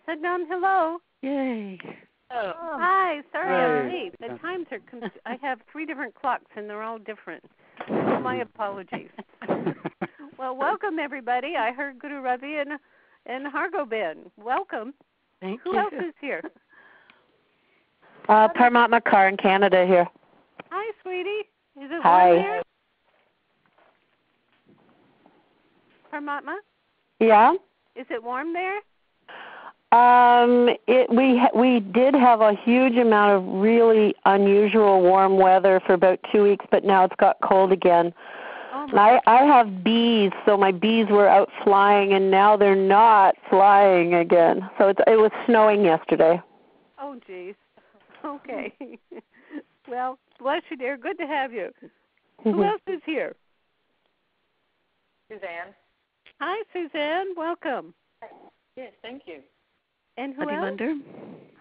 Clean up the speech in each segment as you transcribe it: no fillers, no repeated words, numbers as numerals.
Saddam, hello. Yay. Oh. Hi, sorry I'm Hi. late. The times are, I have 3 different clocks and they're all different. So my apologies. Well, welcome everybody. I heard Guru Ravi and Hargo Ben. Welcome. Thank Who you. else is here? Paramatma Kaur in Canada here. Hi, sweetie. Is it Hi. warm there? Paramatma? Yeah. Is it warm there? We did have a huge amount of really unusual warm weather for about 2 weeks, but now it's got cold again. Oh And my. I have bees, so my bees were out flying, and now they're not flying again. So it was snowing yesterday. Oh, geez. Okay. Well, bless you, dear. Good to have you. Who else is here? Suzanne. Hi, Suzanne. Welcome. Yes, thank you. And who Honey else? Munder.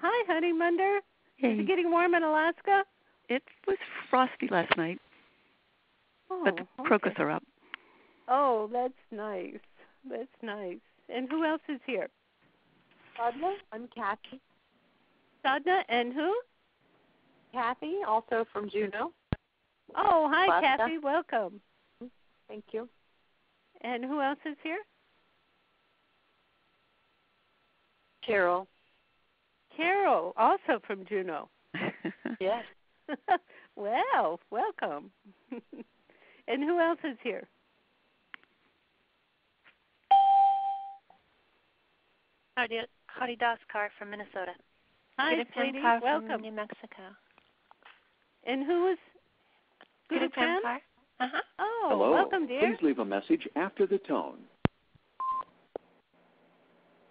Hi, Honey Munder. Hey. Is it getting warm in Alaska? It was frosty last night, Oh, but the crocus are up. Oh, that's nice. That's nice. And who else is here? Sadna, I'm Kathy. Sadna and who? Kathy, also from Juneau. Oh, hi, Alaska. Kathy. Welcome. Thank you. And who else is here? Carol. Carol, also from Juneau. Yes. Well, welcome. And who else is here? Haridas Kaur from Minnesota. Hi, Guru sweetie. Kaur Welcome. from New Mexico. And who is Guru Kaur? Kaur. Uh-huh. Oh, Hello. welcome, dear. Please leave a message after the tone.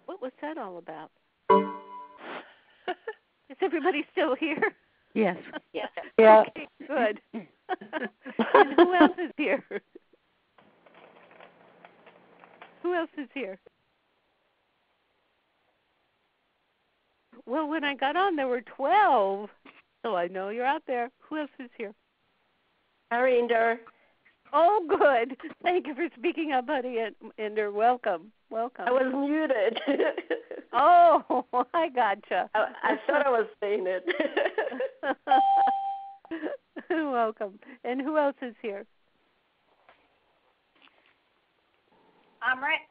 What was that all about? Is everybody still here? Yes. Yes. Yeah. Okay, good. And who else is here? Who else is here? Well, when I got on, there were 12. So I know you're out there. Who else is here? Harinder. Oh, good. Thank you for speaking up, honey. Ender, welcome. Welcome. I was muted. Oh, I gotcha. I thought I was saying it. Welcome. And who else is here? Amrit.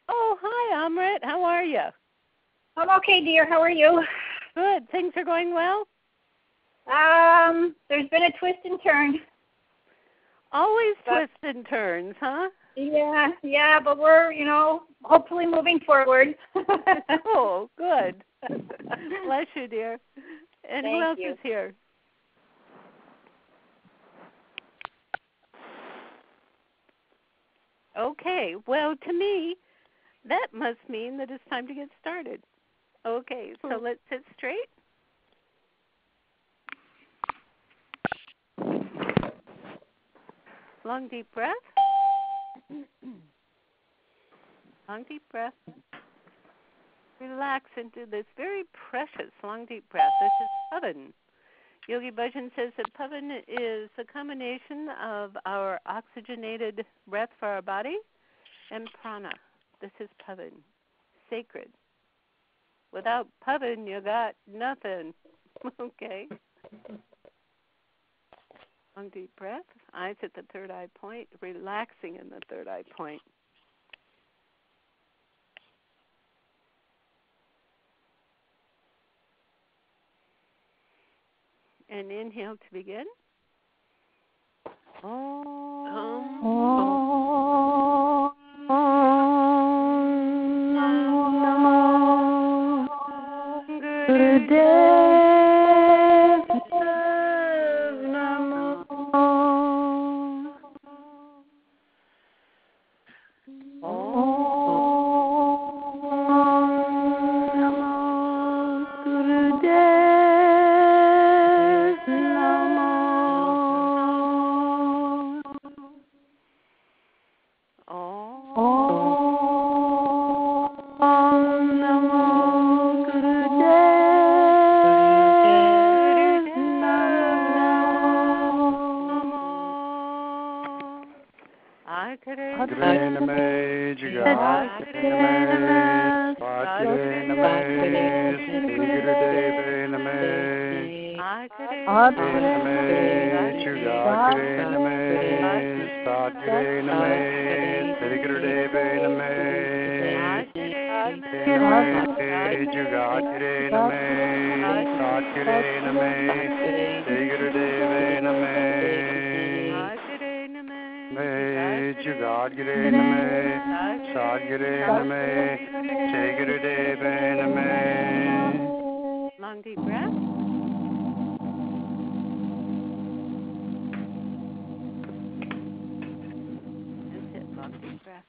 Oh, hi, Amrit. How are you? I'm okay, dear. How are you? Good. Things are going well? There's been a twist and turn. Always twists and turns, huh? Yeah, but we're, hopefully moving forward. Oh, good. Bless you, dear. And who else is here? Okay. Well, to me, that must mean that it's time to get started. Okay, so let's sit straight. Long, deep breath. Long, deep breath. Relax into this very precious long, deep breath. This is Pavan. Yogi Bhajan says that Pavan is a combination of our oxygenated breath for our body and prana. This is Pavan, sacred. Without Pavan, you got nothing. Okay. Long, deep breath. Eyes at the third eye point, relaxing in the third eye point. And inhale to begin. Long deep breath. That's it. Long deep breath.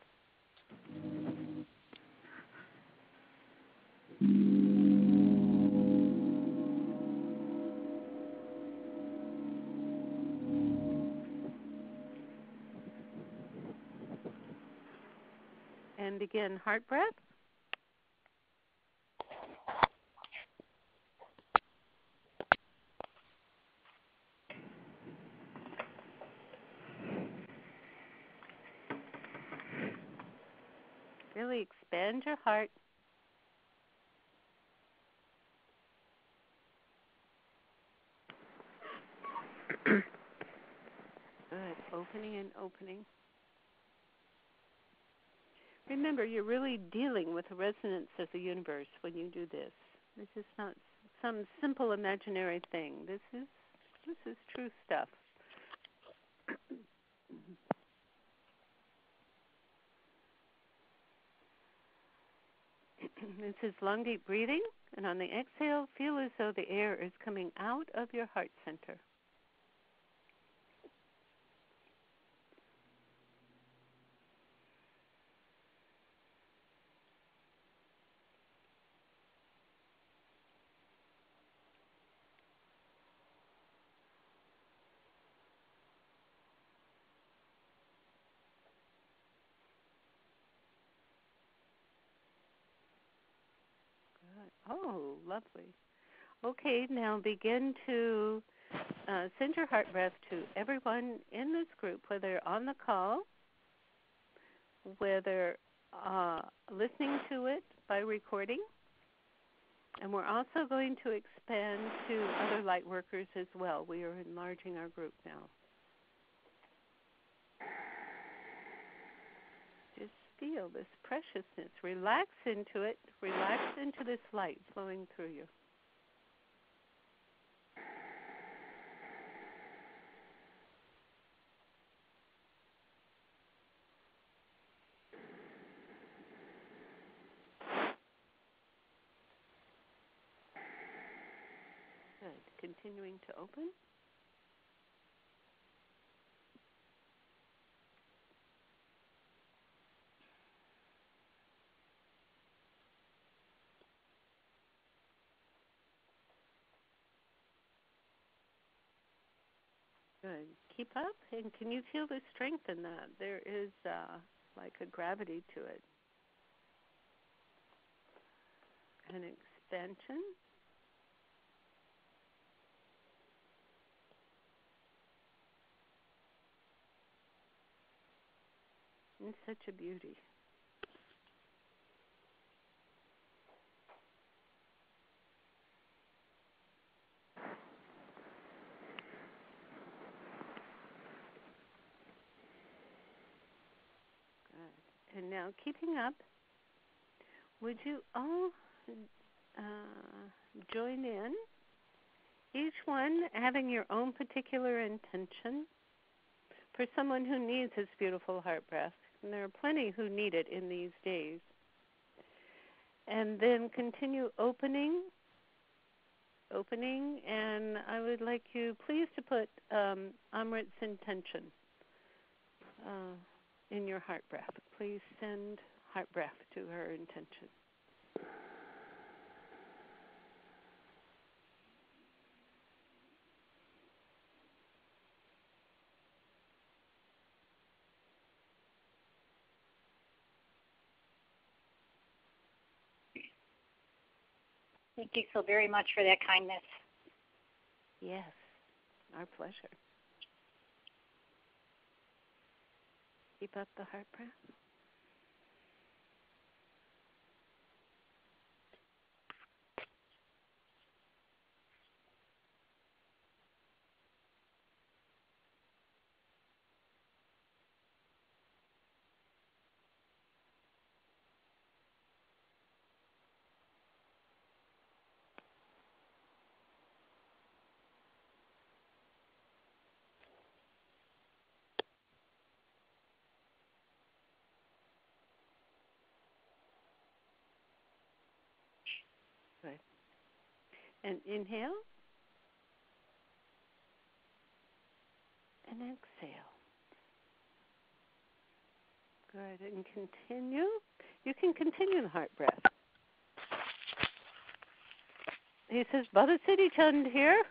And begin heart breath. Really expand your heart. Good. Opening and opening. Remember, you're really dealing with the resonance of the universe when you do this. This is not some simple imaginary thing. This is true stuff. This is long, deep breathing, and on the exhale, feel as though the air is coming out of your heart center. Oh, lovely. Okay, now begin to send your heart breath to everyone in this group, whether on the call, whether listening to it by recording, and we're also going to expand to other light workers as well. We are enlarging our group now. Just feel this preciousness. Relax into it. Relax into this light flowing through you. Good. Continuing to open. Good. Keep up, and can you feel the strength in that? There is like a gravity to it. An expansion. And such a beauty. Good. And now, keeping up, would you all join in, each one having your own particular intention for someone who needs this beautiful heart breath? And there are plenty who need it in these days. And then continue opening, and I would like you please to put Amrit's intention in your heart breath. Please send heart breath to her intention. Thank you so very much for that kindness. Yes, our pleasure. Keep up the heart breath. Good. And inhale. And exhale. Good. And continue. You can continue the heart breath. He says, Baba Siri Chand here.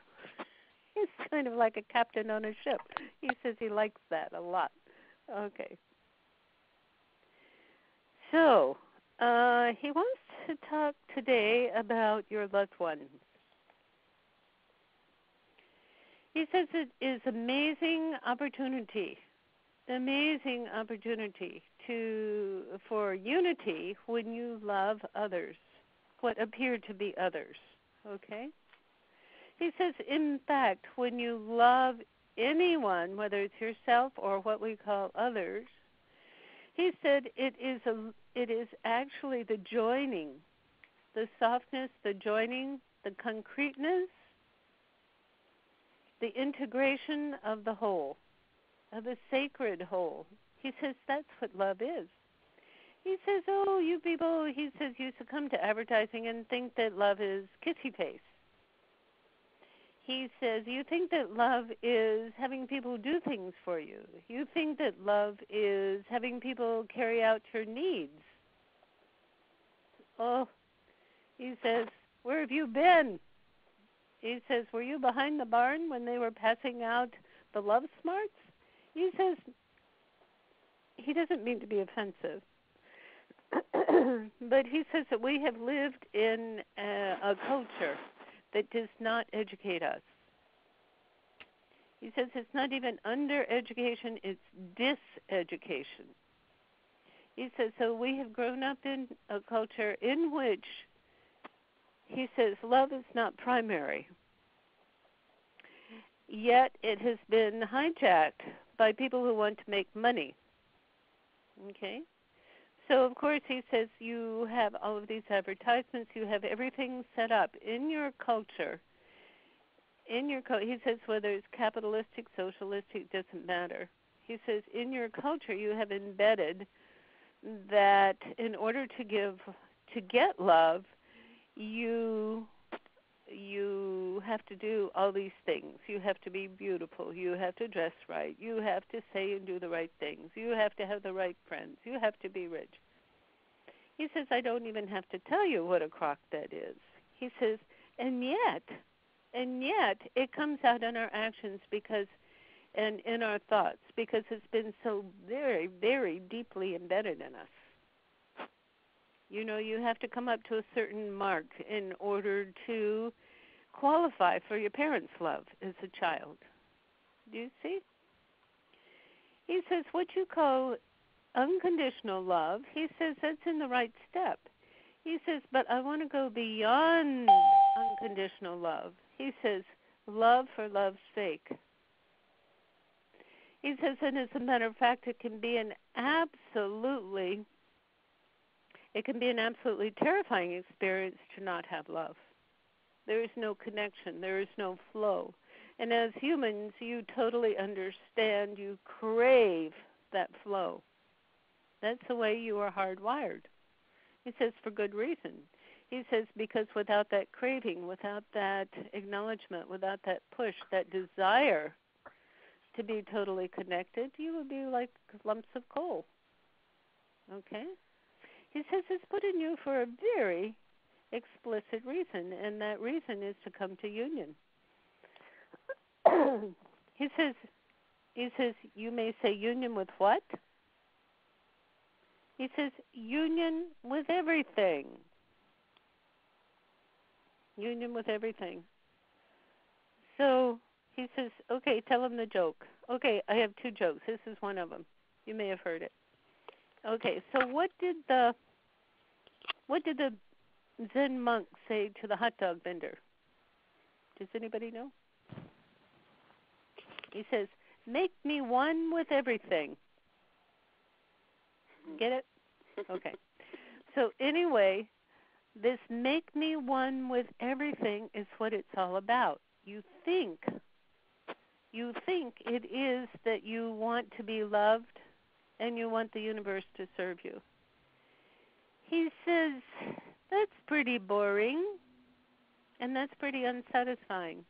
He's kind of like a captain on a ship. He says he likes that a lot. Okay. So, he wants to talk today about your loved ones. He says it is amazing opportunity for unity when you love others, what appear to be others, okay? He says, in fact, when you love anyone, whether it's yourself or what we call others, he said it is actually the joining, the softness, the joining, the concreteness, the integration of the whole, of the sacred whole. He says that's what love is. He says, oh, you people, he says, you succumb to advertising and think that love is kissy face. He says, you think that love is having people do things for you. You think that love is having people carry out your needs. Oh, he says, where have you been? He says, were you behind the barn when they were passing out the love smarts? He says, he doesn't mean to be offensive, but he says that we have lived in a culture that does not educate us. He says it's not even under-education, it's diseducation. He says, so we have grown up in a culture in which, he says, love is not primary. Yet it has been hijacked by people who want to make money. Okay? So, of course, he says you have all of these advertisements. You have everything set up in your culture. He says whether it's capitalistic, socialistic, doesn't matter. He says in your culture you have embedded that in order to get love, you have to do all these things. You have to be beautiful. You have to dress right. You have to say and do the right things. You have to have the right friends. You have to be rich. He says, I don't even have to tell you what a crock that is. He says, and yet it comes out in our actions and in our thoughts because it's been so very, very deeply embedded in us. You know, you have to come up to a certain mark in order to qualify for your parents' love as a child. Do you see? He says what you call unconditional love, he says that's in the right step. He says, but I want to go beyond unconditional love. He says, love for love's sake. He says, and as a matter of fact, it can be an absolutely terrifying experience to not have love. There is no connection. There is no flow. And as humans, you totally understand, you crave that flow. That's the way you are hardwired. He says for good reason. He says because without that craving, without that acknowledgement, without that push, that desire to be totally connected, you would be like lumps of coal. Okay? He says it's put in you for a very explicit reason, and that reason is to come to union. He says, you may say union with what? He says union with everything. Union with everything. So he says, okay, tell him the joke. Okay, I have two jokes. This is one of them. You may have heard it. Okay, so what did the Zen monk say to the hot dog vendor? Does anybody know? He says, make me one with everything. Get it? Okay. So anyway, this make me one with everything is what it's all about. You think it is that you want to be loved and you want the universe to serve you. He says, that's pretty boring. And that's pretty unsatisfying.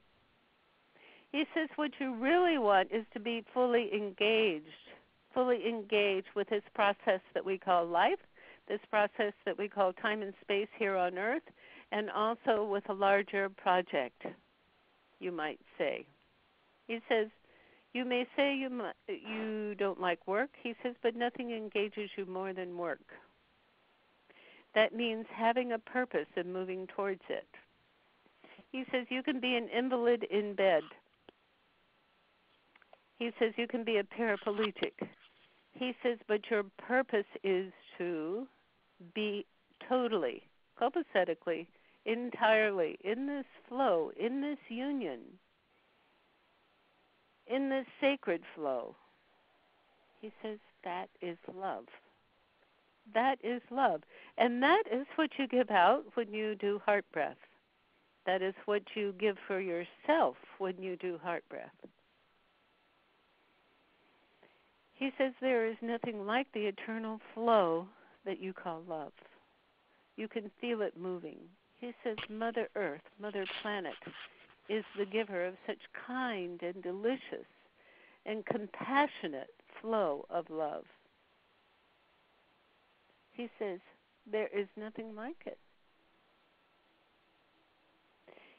He says what you really want is to be fully engaged with this process that we call life, this process that we call time and space here on Earth, and also with a larger project, you might say. He says, you may say you don't like work, he says, but nothing engages you more than work. That means having a purpose and moving towards it. He says you can be an invalid in bed. He says you can be a paraplegic. He says, but your purpose is to be totally, copacetically, entirely in this flow, in this union, in this sacred flow. He says that is love. That is love. And that is what you give out when you do heart breath. That is what you give for yourself when you do heart breath. He says there is nothing like the eternal flow that you call love. You can feel it moving. He says Mother Earth, Mother Planet, is the giver of such kind and delicious and compassionate flow of love. He says there is nothing like it.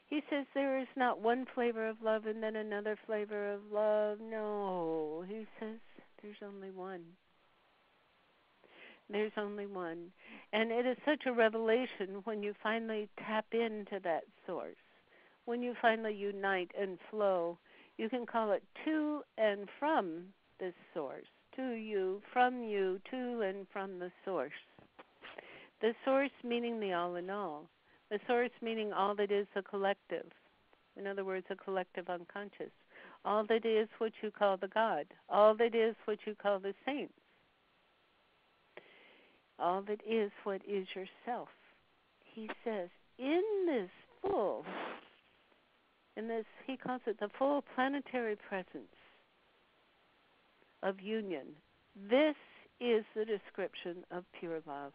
He says there is not one flavor of love and then another flavor of love. No, he says there's only one. There's only one. And it is such a revelation when you finally tap into that source, when you finally unite and flow. You can call it to and from this source, to you, to and from the source. The source meaning the all in all. The source meaning all that is a collective. In other words, a collective unconscious. All that is what you call the God. All that is what you call the saints. All that is what is yourself. He says, in this full, he calls it the full planetary presence of union. This is the description of pure love.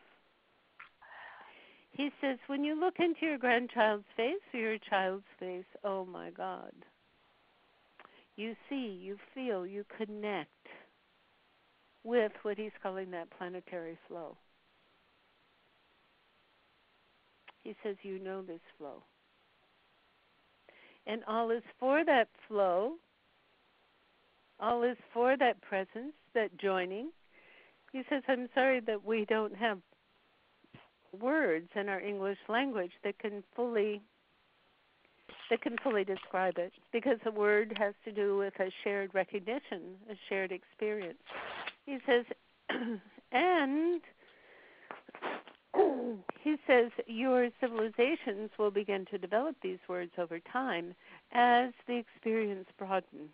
He says, when you look into your grandchild's face or your child's face, oh my God, you see, you feel, you connect with what he's calling that planetary flow. He says, you know this flow. And all is for that flow, all is for that presence, that joining. He says, I'm sorry that we don't have words in our English language that can fully describe it, because a word has to do with a shared recognition, a shared experience. He says, and he says your civilizations will begin to develop these words over time as the experience broadens,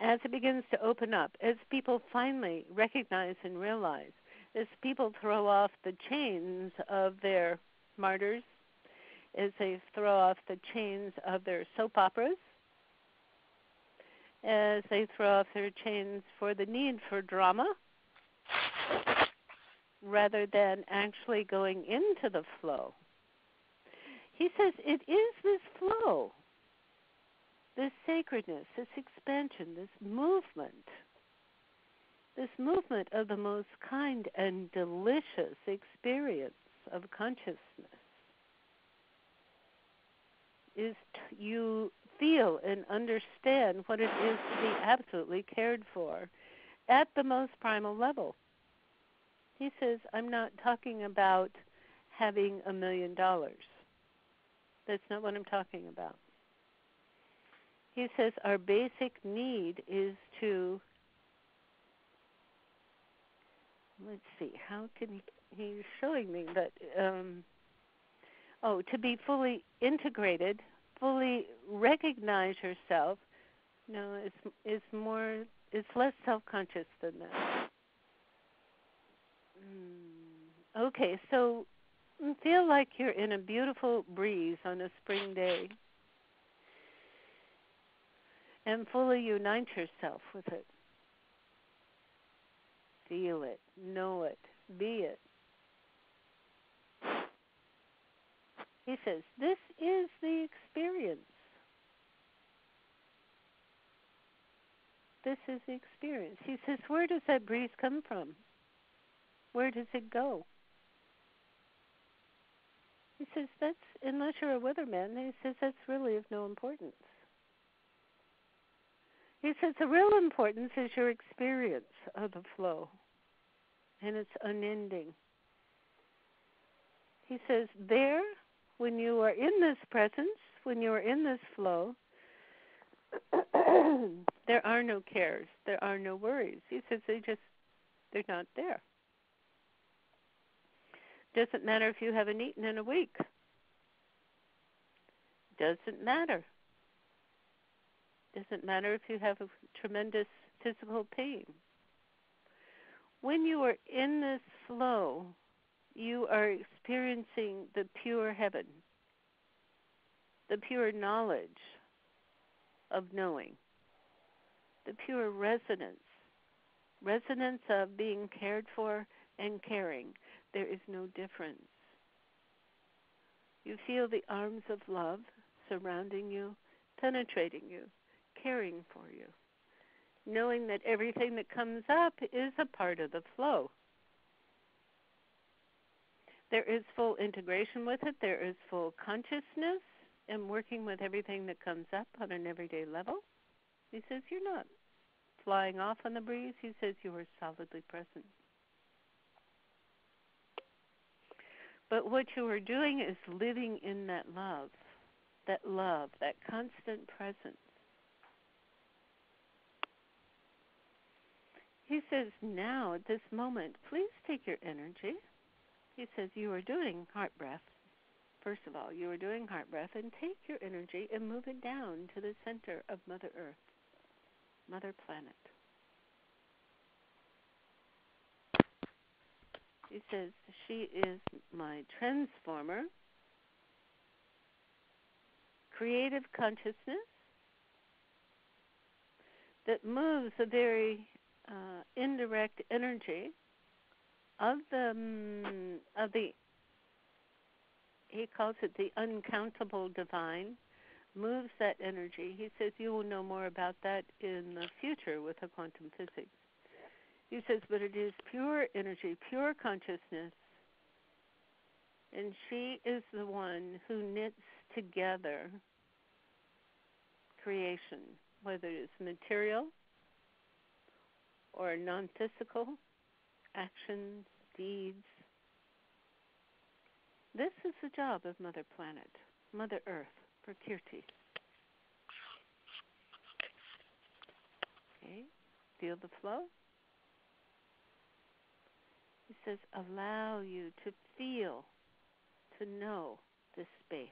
as it begins to open up, as people finally recognize and realize, as people throw off the chains of their martyrs, as they throw off the chains of their soap operas, as they throw off their chains for the need for drama, rather than actually going into the flow. He says it is this flow, this sacredness, this expansion, this movement of the most kind and delicious experience of consciousness is you feel and understand what it is to be absolutely cared for at the most primal level. He says, I'm not talking about having $1 million. That's not what I'm talking about. He says our basic need is to, let's see, how can he's showing me that, to be fully integrated, fully recognize yourself. No, it's less self-conscious than that. Okay, so feel like you're in a beautiful breeze on a spring day and fully unite yourself with it. Feel it, know it, be it. He says, this is the experience. This is the experience. He says, where does that breeze come from? Where does it go? He says, that's, unless you're a weatherman, he says, that's really of no importance. He says, the real importance is your experience of the flow, and it's unending. He says, there, when you are in this presence, when you are in this flow, there are no cares, there are no worries. He says, they're not there. Doesn't matter if you haven't eaten in a week. Doesn't matter. Doesn't matter if you have a tremendous physical pain. When you are in this flow, you are experiencing the pure heaven, the pure knowledge of knowing, the pure resonance of being cared for and caring. There is no difference. You feel the arms of love surrounding you, penetrating you, caring for you, knowing that everything that comes up is a part of the flow. There is full integration with it. There is full consciousness and working with everything that comes up on an everyday level. He says you're not flying off on the breeze. He says you are solidly present. But what you are doing is living in that love, that constant presence. He says now, at this moment, please take your energy. He says you are doing heart breath. First of all, you are doing heart breath, and take your energy and move it down to the center of Mother Earth, Mother Planet. He says, she is my transformer, creative consciousness that moves a very indirect energy of the, he calls it the uncountable divine, moves that energy. He says you will know more about that in the future with the quantum physics. He says, but it is pure energy, pure consciousness, and she is the one who knits together creation, whether it's material or non-physical, actions, deeds. This is the job of Mother Planet, Mother Earth, for Kirti. Okay, feel the flow? He says, allow you to feel, to know this space.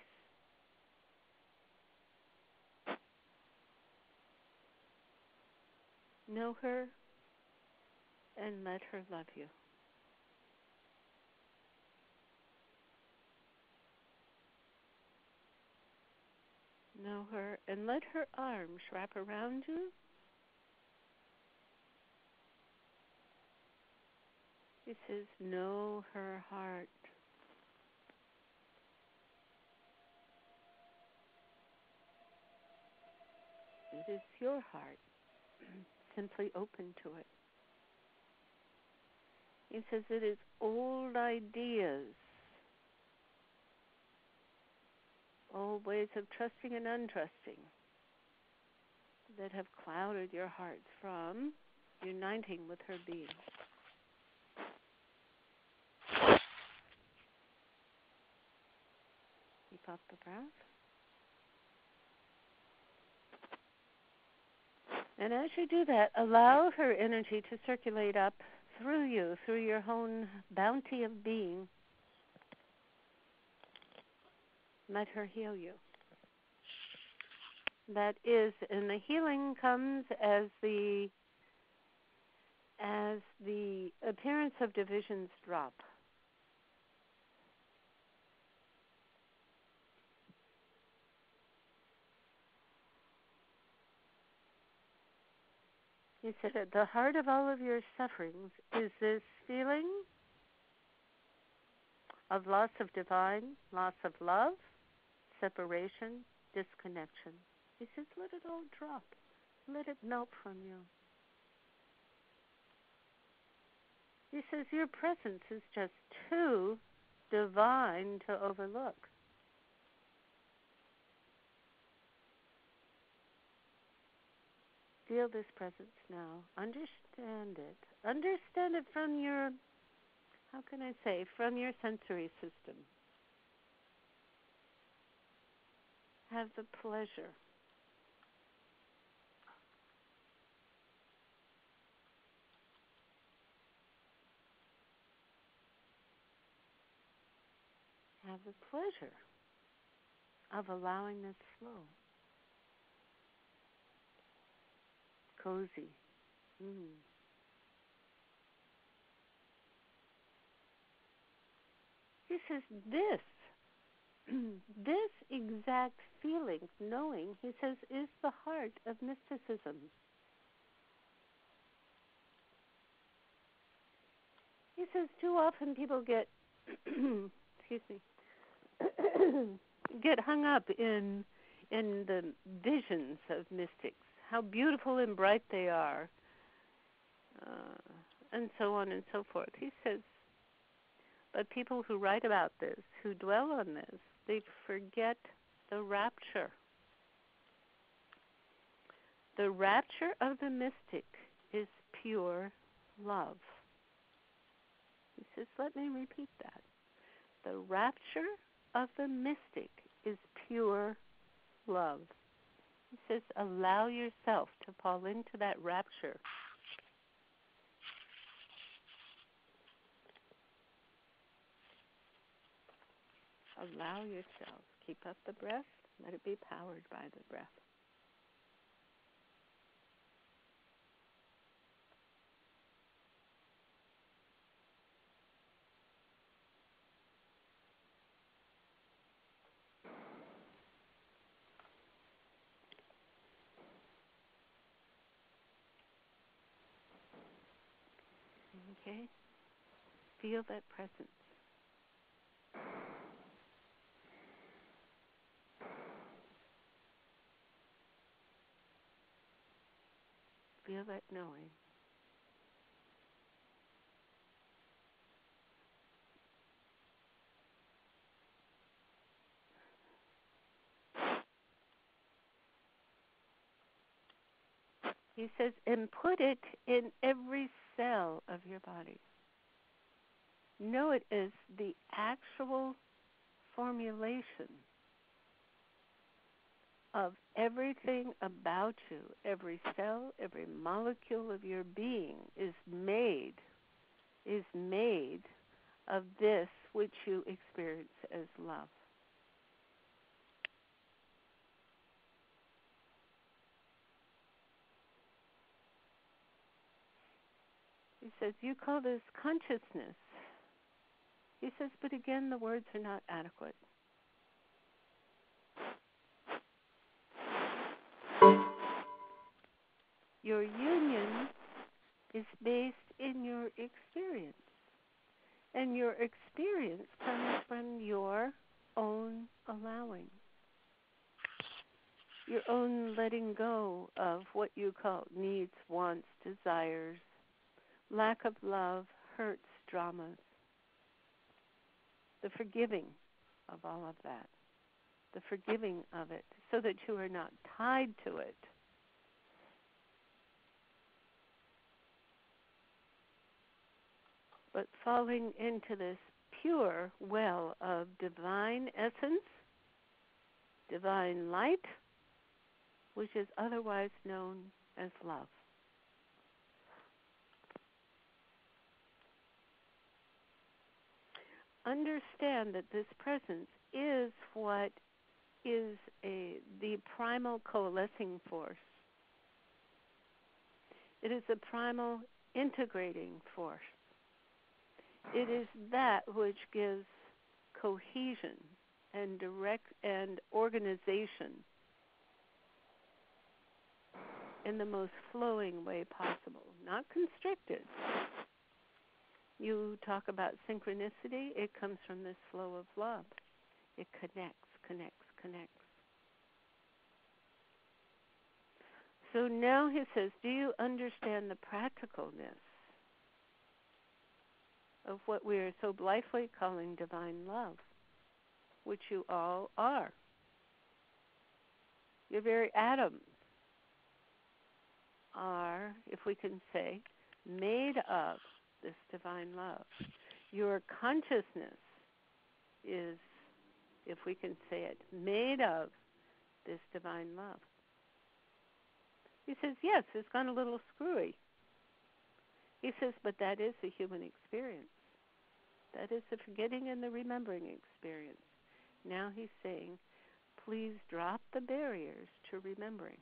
Know her and let her love you. Know her and let her arms wrap around you. He says, know her heart. It is your heart. Simply open to it. He says it is old ideas, old ways of trusting and untrusting that have clouded your heart from uniting with her being. Keep up the breath. And as you do that, allow her energy to circulate up through you, through your own bounty of being. Let her heal you. That is, and the healing comes as the appearance of divisions drop. He said, at the heart of all of your sufferings is this feeling of loss of divine, loss of love, separation, disconnection. He says, let it all drop. Let it melt from you. He says, your presence is just too divine to overlook. Feel this presence now. Understand it. Understand it from your, how can I say, from your sensory system. Have the pleasure. Have the pleasure of allowing this flow. Cozy. He says this exact feeling, knowing, he says, is the heart of mysticism. He says too often people get, excuse me, get hung up in the visions of mystics, how beautiful and bright they are, and so on and so forth. He says, but people who write about this, who dwell on this, they forget the rapture. The rapture of the mystic is pure love. He says, let me repeat that. The rapture of the mystic is pure love. He says, allow yourself to fall into that rapture. Allow yourself. Keep up the breath. Let it be powered by the breath. Okay? Feel that presence. Feel that knowing. He says, and put it in every cell of your body. Know it is the actual formulation of everything about you. Every cell, every molecule of your being is made of this which you experience as love. He says, you call this consciousness. He says, but again, the words are not adequate. Your union is based in your experience. And your experience comes from your own allowing. Your own letting go of what you call needs, wants, desires, lack of love, hurts, dramas. The forgiving of all of that. The forgiving of it so that you are not tied to it. But falling into this pure well of divine essence, divine light, which is otherwise known as love. Understand that this presence is what is the primal coalescing force. It is a primal integrating force. It is that which gives cohesion and direct and organization in the most flowing way possible, not constricted, You talk about synchronicity. It comes from this flow of love. It connects, connects, connects. So now he says, do you understand the practicalness of what we are so blithely calling divine love, which you all are? Your very atoms are, if we can say, made of this divine love. Your consciousness is, if we can say it, made of this divine love. He says, yes, it's gone a little screwy. He says, but that is the human experience. That is the forgetting and the remembering experience. Now he's saying, please drop the barriers to remembering.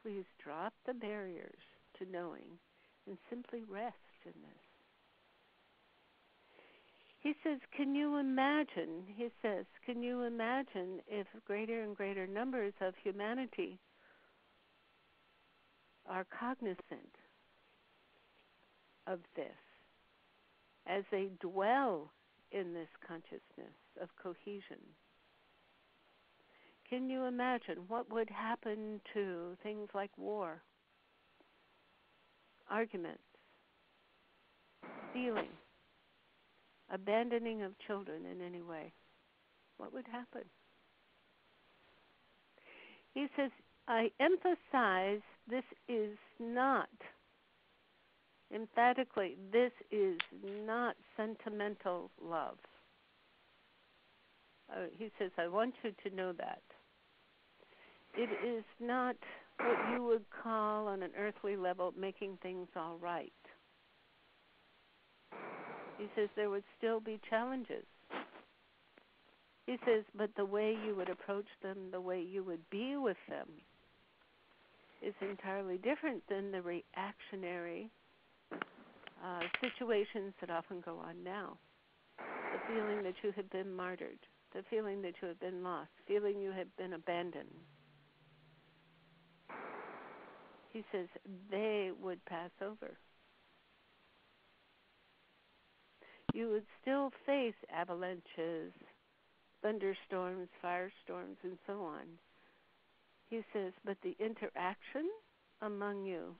Please drop the barriers to knowing and simply rest in this. He says, can you imagine, can you imagine if greater and greater numbers of humanity are cognizant of this as they dwell in this consciousness of cohesion? Can you imagine what would happen to things like war, arguments, stealing, abandoning of children in any way? What would happen? He says, I emphasize this is not, emphatically, this is not sentimental love. He says, I want you to know that. It is not what you would call on an earthly level making things all right. He says there would still be challenges. He says, but the way you would approach them, the way you would be with them, is entirely different than the reactionary situations that often go on now. The feeling that you have been martyred, the feeling that you have been lost, feeling you have been abandoned. He says they would pass over. You would still face avalanches, thunderstorms, firestorms, and so on. He says, but the interaction among you,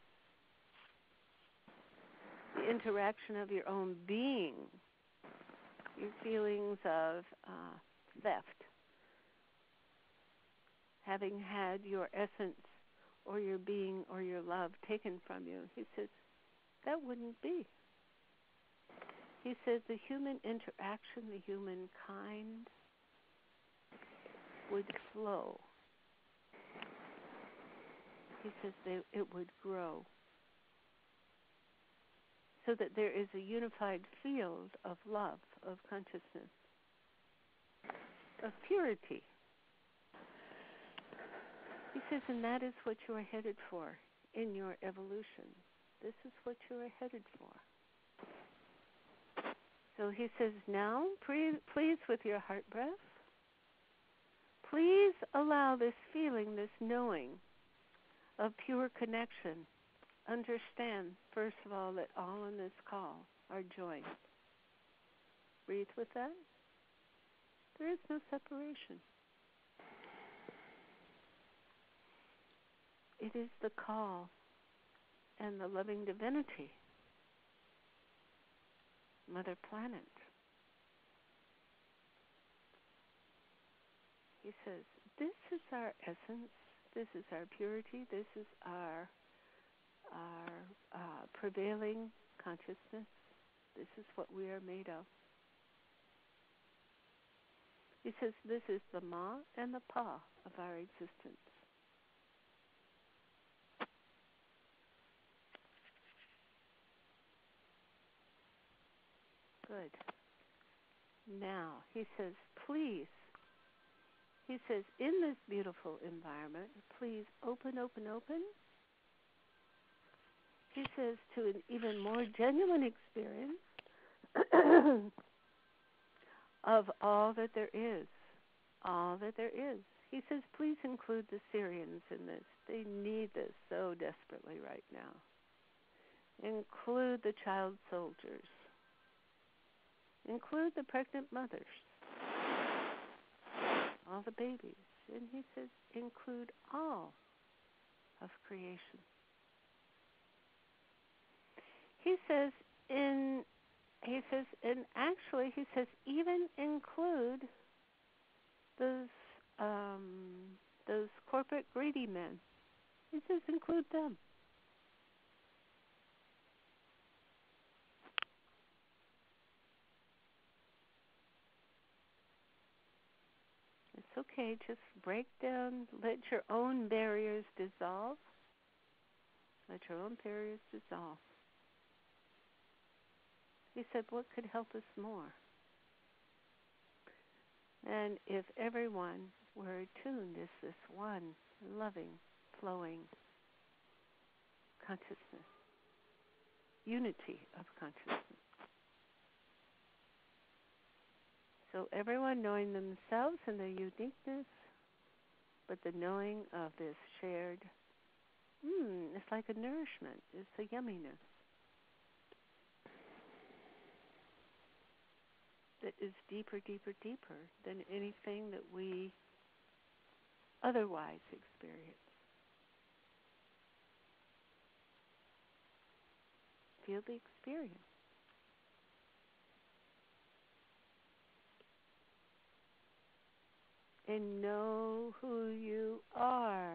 the interaction of your own being, your feelings of theft, having had your essence or your being or your love taken from you, he says, that wouldn't be. He says the human interaction, the humankind would flow. He says it would grow so that there is a unified field of love, of consciousness, of purity. He says, and that is what you are headed for in your evolution. This is what you are headed for. So he says, now, please, with your heart breath, please allow this feeling, this knowing of pure connection. Understand, first of all, that all on this call are joined. Breathe with that. There is no separation. It is the call and the loving divinity, Mother Planet. He says, this is our essence, this is our purity, this is our prevailing consciousness. This is what we are made of. He says, this is the Ma and the Pa of our existence. Good. Now, he says, please, he says, in this beautiful environment, please open, open, open. He says, to an even more genuine experience of all that there is. All that there is. He says, please include the Syrians in this. They need this so desperately right now. Include the child soldiers. include the pregnant mothers, all the babies. And he says, include all of creation. He says, and actually, he says, even include those corporate greedy men. He says, include them. It's okay. Just break down. Let your own barriers dissolve. Let your own barriers dissolve. He said, what could help us more? And if everyone were attuned as this one loving, flowing consciousness, unity of consciousness. So everyone knowing themselves and their uniqueness, but the knowing of this shared, it's like a nourishment. It's a yumminess that is deeper, deeper, deeper than anything that we otherwise experience. Feel the experience. And know who you are.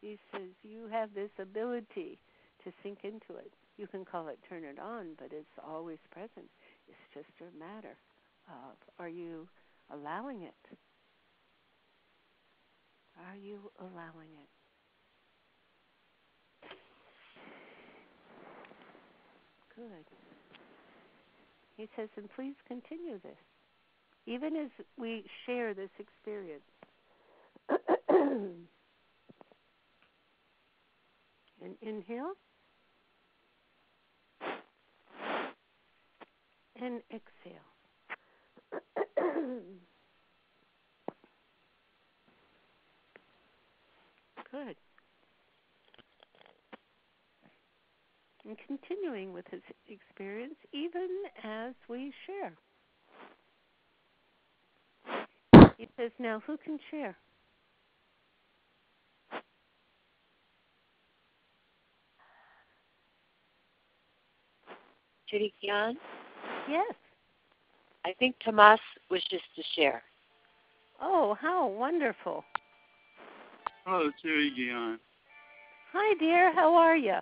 He says you have this ability to sink into it. You can call it turn it on, but it's always present. It's just a matter of, are you allowing it? Are you allowing it? Good. He says, and please continue this. Even as we share this experience. And inhale. And exhale. Good. And continuing with his experience even as we share. He says, now who can share? Siri Gian? Yes. I think Tomas wishes to share. Oh, how wonderful. Hello, Siri Gian. Hi, dear. How are you?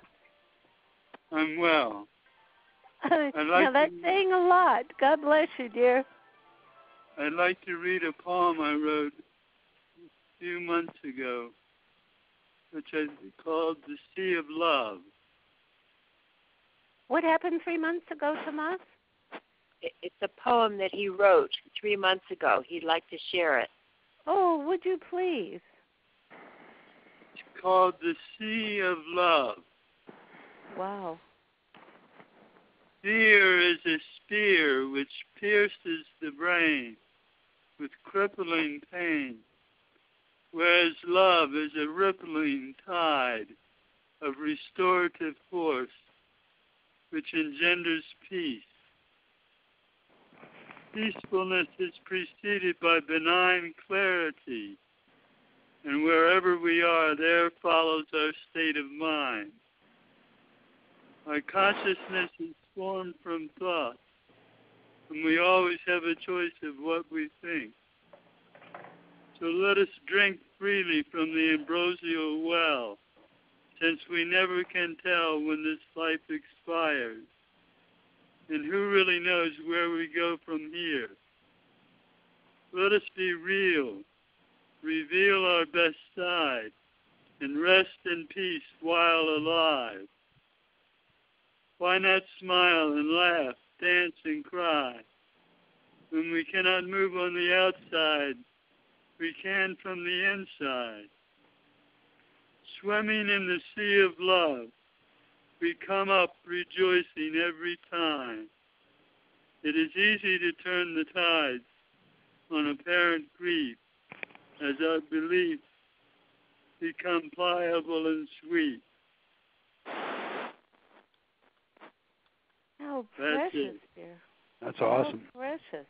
I'm well. Now, that's saying a lot. God bless you, dear. I'd like to read a poem I wrote a few months ago, which I called The Sea of Love. What happened 3 months ago, Tomas? It's a poem that he wrote 3 months ago. He'd like to share it. Oh, would you please? It's called The Sea of Love. Wow. Fear is a spear which pierces the brain with crippling pain, whereas love is a rippling tide of restorative force which engenders peace. Peacefulness is preceded by benign clarity, and wherever we are, there follows our state of mind. Our consciousness is formed from thought, and we always have a choice of what we think. So let us drink freely from the ambrosial well, since we never can tell when this life expires. And who really knows where we go from here? Let us be real, reveal our best side, and rest in peace while alive. Why not smile and laugh, dance and cry? When we cannot move on the outside, we can from the inside. Swimming in the sea of love, we come up rejoicing every time. It is easy to turn the tides on apparent grief as our beliefs become pliable and sweet. How precious, dear. That's awesome. Oh, precious.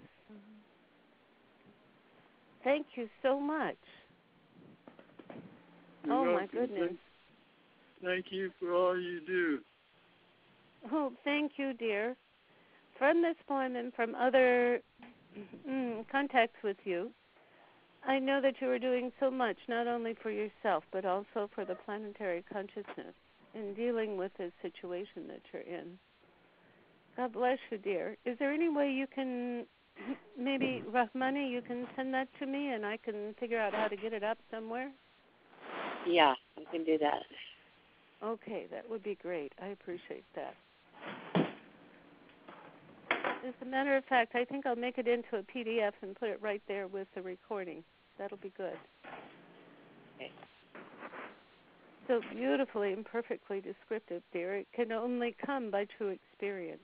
Thank you so much. You're oh, welcome. My goodness. Thank you for all you do. Oh, thank you, dear. From this poem and from other contacts with you, I know that you are doing so much, not only for yourself, but also for the planetary consciousness in dealing with this situation that you're in. God bless you, dear. Is there any way you can, maybe rough money, you can send that to me and I can figure out how to get it up somewhere? Yeah, I can do that. Okay, that would be great. I appreciate that. As a matter of fact, I think I'll make it into a PDF and put it right there with the recording. That'll be good. Okay. So beautifully and perfectly descriptive, dear. It can only come by true experience.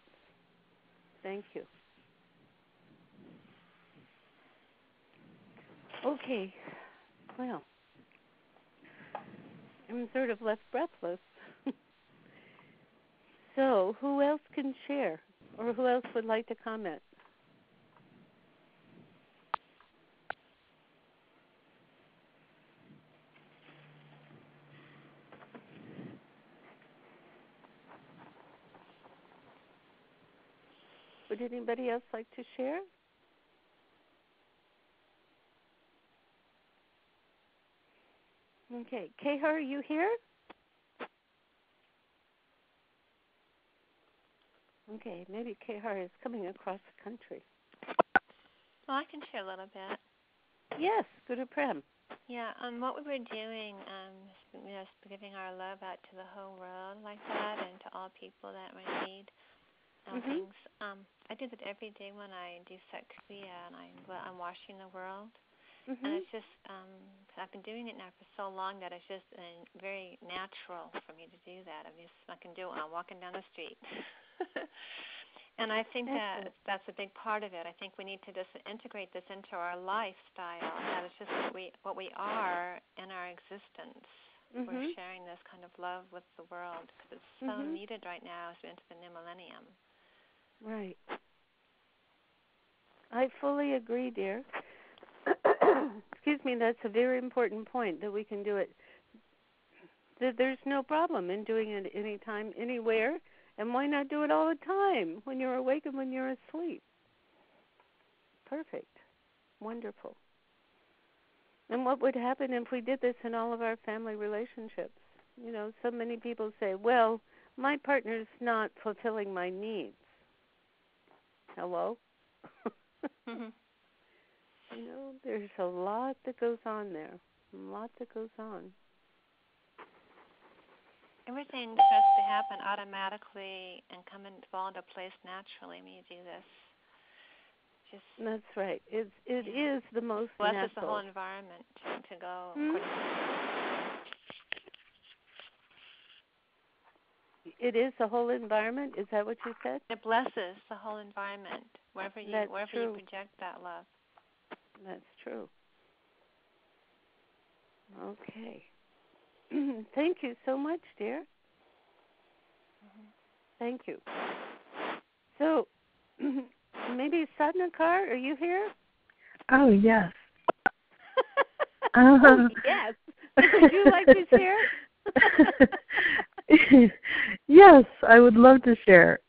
Thank you. Okay. Well, I'm sort of left breathless. So, who else can share? Or who else would like to comment? Would anybody else like to share? Okay. Kehar, are you here? Okay, maybe Kehar is coming across the country. Well, I can share a little bit. Yes, Guru Prem. Yeah, what we were doing, giving our love out to the whole world like that and to all people that were in need of things. I do that every day when I do Sat Kriya and I'm washing the world. And it's just, I've been doing it now for so long that it's just very natural for me to do that. I can do it when I'm walking down the street. And I think that's a big part of it. I think we need to just integrate this into our lifestyle. That it's just what we are in our existence. We're sharing this kind of love with the world because it's so needed right now as we enter the new millennium. Right. I fully agree, dear. Excuse me, that's a very important point, that we can do it. There's no problem in doing it anytime, anywhere, and why not do it all the time, when you're awake and when you're asleep? Perfect. Wonderful. And what would happen if we did this in all of our family relationships? You know, so many people say, well, my partner's not fulfilling my needs. Hello? You know, there's a lot that goes on there. A lot that goes on. Everything starts to happen automatically and fall into place naturally when you do this. That's right. It is the most natural. Plus, it's the whole environment to go. It is the whole environment? Is that what you said? It blesses the whole environment, wherever you project that love. That's true. Okay. Thank you so much, dear. Thank you. So, maybe Sadnakar, are you here? Oh, yes. Oh, yes. Would you like to share? Yes, I would love to share.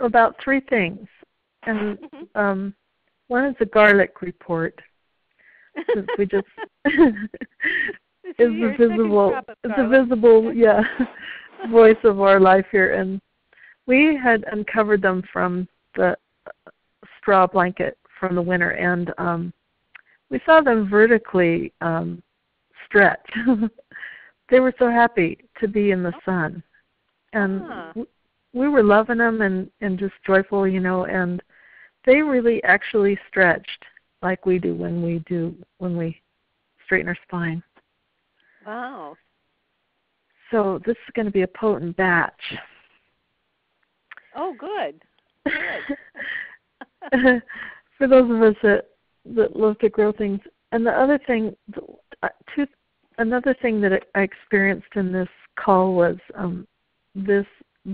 About three things. And one is a garlic report. Since we just is the visible voice of our life here, and we had uncovered them from the straw blanket from the winter, and we saw them vertically stretch. They were so happy to be in the sun, and we were loving them and just joyful, you know, and they really actually stretched like we do when we straighten our spine. Wow. So this is going to be a potent batch. Oh, good. For those of us that love to grow things. And the other thing, another thing that I experienced in this call was this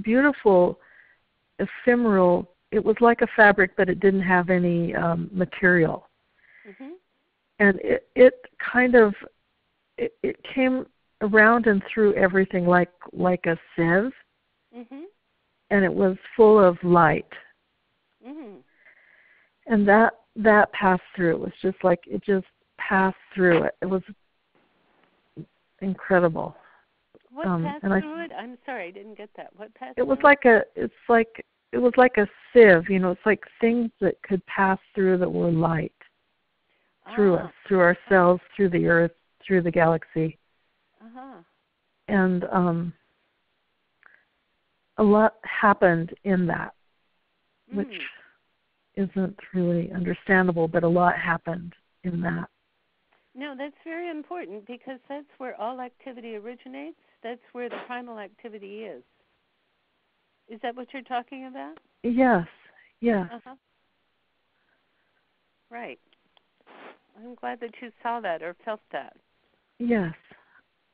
beautiful ephemeral. It was like a fabric, but it didn't have any material. Mhm. And it kind of it came around and through everything like a sieve. Mhm. And it was full of light. Mhm. And that passed through. It was just like it just passed through it. It was incredible. What passed through it? I'm sorry, I didn't get that. What passed? It was through it was like a sieve. It's like things that could pass through that were light through us, through ourselves, through the earth, through the galaxy. And a lot happened in that, which isn't really understandable, but a lot happened in that. No, that's very important because that's where all activity originates. That's where the primal activity is. Is that what you're talking about? Yes. Yes. Right. I'm glad that you saw that or felt that. Yes.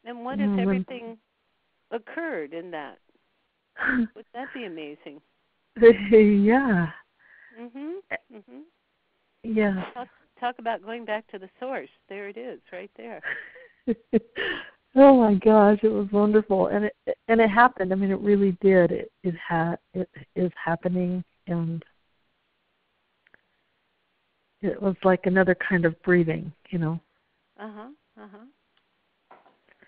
And what if everything occurred in that? Would that be amazing? Yeah. Yeah. Talk about going back to the source. There it is, right there. Oh my gosh, it was wonderful, and it happened. I mean, it really did. It is happening, and it was like another kind of breathing,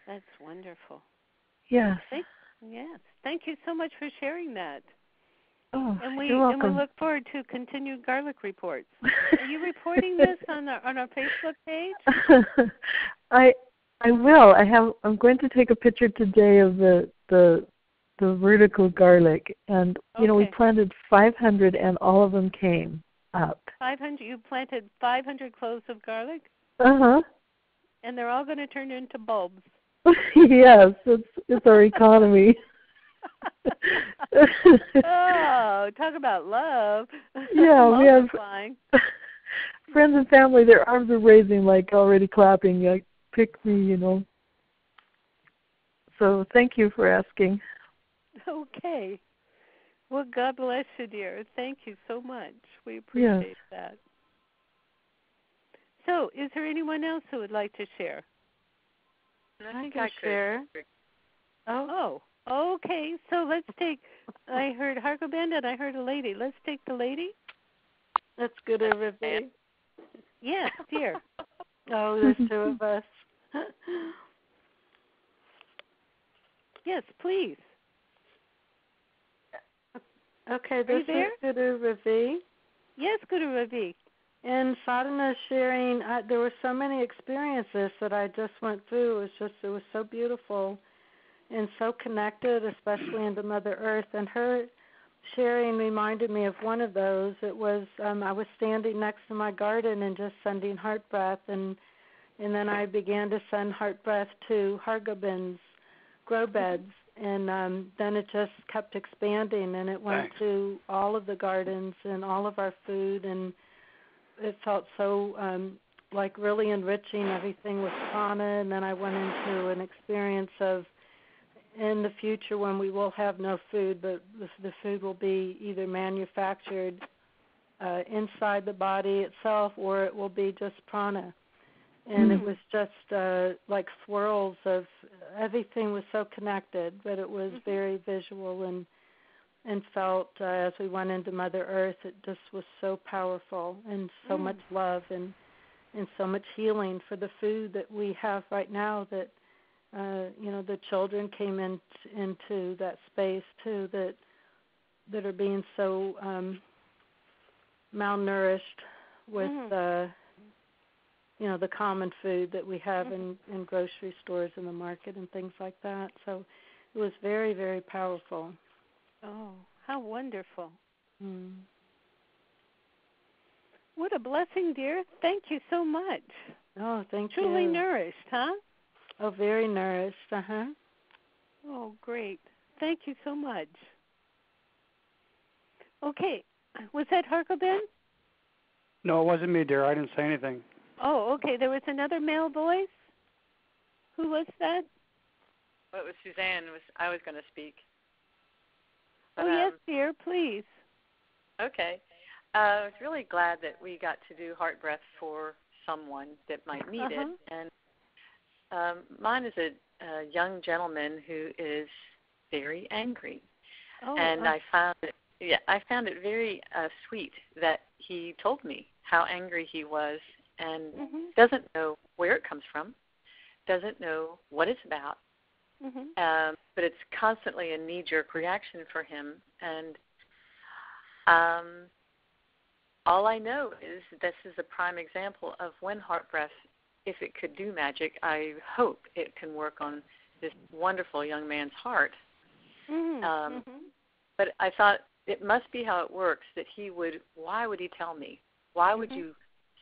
That's wonderful. Yes. Yes. Thank you so much for sharing that. Oh, and you're welcome. And we look forward to continued garlic reports. Are you reporting this on our Facebook page? I will. I'm going to take a picture today of the vertical garlic, and we planted 500, and all of them came up. 500. You planted 500 cloves of garlic. And they're all going to turn into bulbs. Yes, it's our economy. Oh, talk about love. Yeah, we have friends and family. Their arms are raising, like already clapping. Like, pick me, So thank you for asking. Okay. Well, God bless you, dear. Thank you so much. We appreciate that. So, is there anyone else who would like to share? I think I share. Oh, okay. So let's take. I heard Harkoband and I heard a lady. Let's take the lady. That's good, everybody. Yes, dear. Oh, there's two of us. Yes, please. Okay, this is Guru Ravi. Yes, Guru Ravi. And Sadhana sharing, there were so many experiences that I just went through. It was so beautiful and so connected, especially into Mother Earth. And her sharing reminded me of one of those. It was I was standing next to my garden and just sending heart breath, and then I began to send heart breath to Hargobin's grow beds, and then it just kept expanding, and it went to all of the gardens and all of our food, and it felt so like really enriching everything with prana. And then I went into an experience of in the future when we will have no food, but the food will be either manufactured inside the body itself, or it will be just prana. And it was just like swirls of everything was so connected, but it was very visual and felt as we went into Mother Earth, it just was so powerful and so much love and so much healing for the food that we have right now that, the children came into that space too that are being so malnourished with the common food that we have in grocery stores and the market and things like that. So it was very, very powerful. Oh, how wonderful. What a blessing, dear. Thank you so much. Oh, thank you. Truly nourished, huh? Oh, very nourished, Oh, great. Thank you so much. Okay. Was that Harkobin? No, it wasn't me, dear. I didn't say anything. Oh, okay. There was another male voice? Who was that? Well, it was Suzanne. I was going to speak. But, yes, dear, please. Okay. I was really glad that we got to do heart breath for someone that might need it. And mine is a young gentleman who is very angry. And I found it very sweet that he told me how angry he was and doesn't know where it comes from, doesn't know what it's about, but it's constantly a knee-jerk reaction for him. And all I know is this is a prime example of when heart breath, if it could do magic, I hope it can work on this wonderful young man's heart. But I thought it must be how it works that why would he tell me? Why would you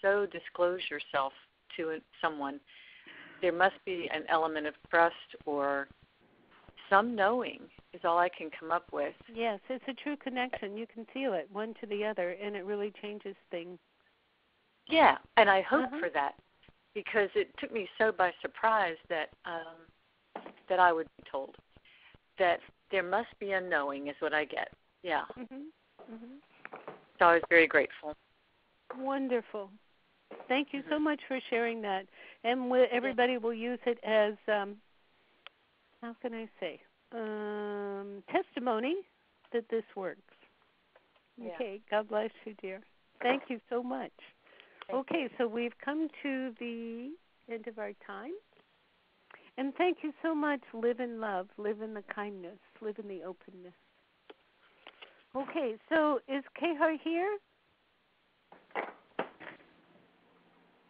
so disclose yourself to someone? There must be an element of trust or some knowing is all I can come up with. Yes, it's a true connection. You can feel it one to the other, and it really changes things. Yeah, and I hope for that because it took me so by surprise that I would be told that there must be a knowing is what I get. Yeah. So I was very grateful. Wonderful. Thank you so much for sharing that. And everybody will use it as, how can I say, testimony that this works. Okay, God bless you, dear. Thank you so much. Okay, so we've come to the end of our time. And thank you so much. Live in love, live in the kindness, live in the openness. Okay, so is Kaur here?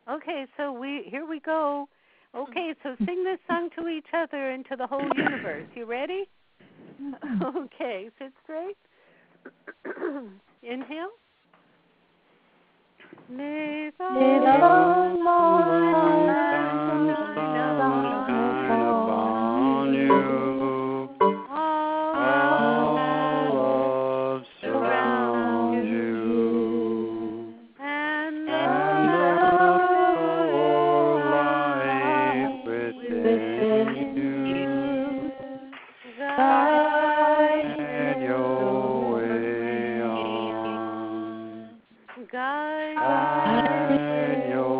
Okay, so here we go. Okay, so sing this song to each other and to the whole universe. You ready? Okay, sit straight. Inhale. May the Lord shine upon you. All love surround you. And the whole life within you. Guide your way on. Guide your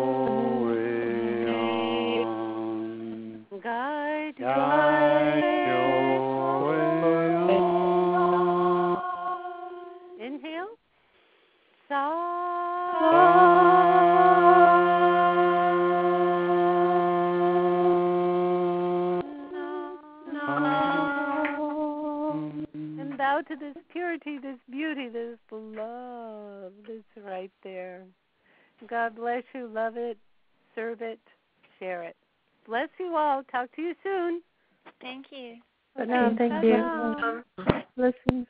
way on. Guide your way on. Inhale. And bow to this purity, this beauty, this love that's right there. God bless you. Love it. Serve it. Share it. Bless you all. Talk to you soon. Thank you. Thank you. Blessings.